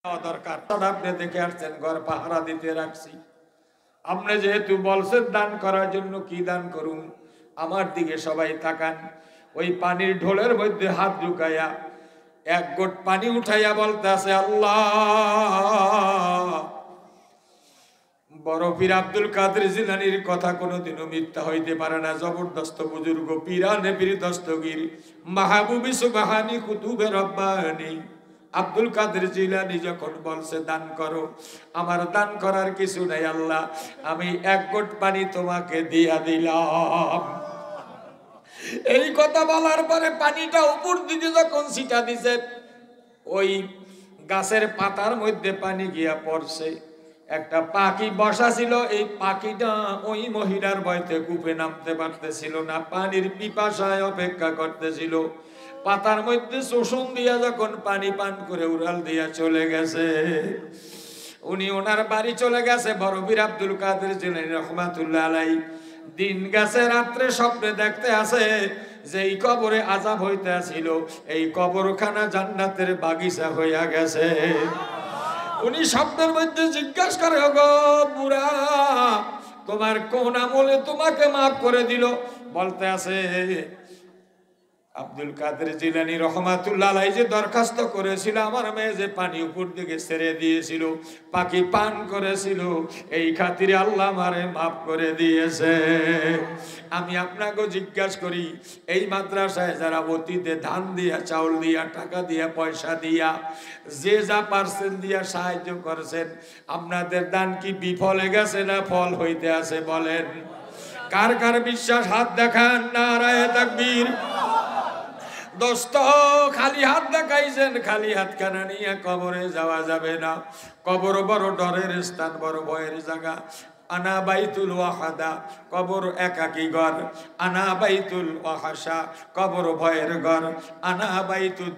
দরকার। আপনি দেখে আসছেন ঘর পাহারা দিতে রাখছি, আপনি যেহেতু বলছেন দান করার জন্য, কি দান করুন? আমার দিকে সবাই তাকান। ওই পানির ঢোলের মধ্যে হাত ঢুকাইয়া এক গোট পানি উঠাইয়া বলতে আছে, আল্লাহ। বড় পীর আব্দুল কাদের জিলানীর কথা কোনোদিনও মিথ্যা হইতে পারে না। জবরদস্ত বুজুর্গ, পীরানে পীর দস্তগীর, মাহবুবি সুবহানি কুতুবে রব্বানি আব্দুল কাদের জিলানী যখন বলছে দান করো, আমার দান করার কিছু নাই আল্লাহ, আমি এক গোট পানি তোমাকে দিয়া দিলাম। এই কথা বলার পরে পানিটা উপর দিকে যখন ছিটা দিছে, ওই গাছের পাতার মধ্যে পানি গিয়া পড়ছে। একটা পাখি বসা ছিল, এই পাখিটা ওই মহিলার ভয়তে কূপে নামতে পারতেছিল না, পানির পিপাসায় অপেক্ষা করতেছিল। পাতার মধ্যে শোষণ দিয়া যখন পানি পান করে উড়াল দিয়া চলে গেছে, উনি ওনার বাড়ি চলে গেছে। বড় পীর আব্দুল কাদের জিলানী রহমাতুল্লাহ আলাইহি দিন গেছে, রাত্রে স্বপ্নে দেখতে আছে যে এই কবরে আযাব হইতে ছিল, এই কবরখানা জান্নাতের বাগিচা হইয়া গেছে। উনি স্বপ্নের মধ্যে জিজ্ঞাসা করে, ওগো বুড়া, তোমার কোন আমলে তোমাকে মাফ করে দিল? বলতে আছে আব্দুল কাদের জিলানী রহমাতুল্লাহ আলাইহি যে দরখাস্ত করেছিল, আমার মেয়ে যে পানি উপর দিকে ছেড়ে দিয়েছিল, পাখি পান করেছিল, এই খাতিরে আল্লাহ আমারে মাফ করে দিয়েছে। আমি আপনাকে জিজ্ঞাসা করি, এই মাদ্রাসায় যারা অতীতে ধান দিয়া, চাউল দিয়া, টাকা দিয়া, পয়সা দিয়া, যে যা পারছেন দিয়া সাহায্য করেছেন, আপনাদের দান কি বিফলে গেছে না ফল হইতে আছে? বলেন, কার কার বিশ্বাস? হাত দেখান। নারায়ে তাকবীর। দোস্ত, খালি হাত দেখাইছেন, খালি হাত কানা নিয়ে কবরে যাওয়া যাবে না। কবর বড় ডরের স্থান, বড় ভয়ের জায়গা। আনা বাইতুল ওয়াহাদা, কবর একাকী ঘর। আনা বাইতুল ওয়াহাসা, কবর ভয়ের ঘর। আনা বাইতুদ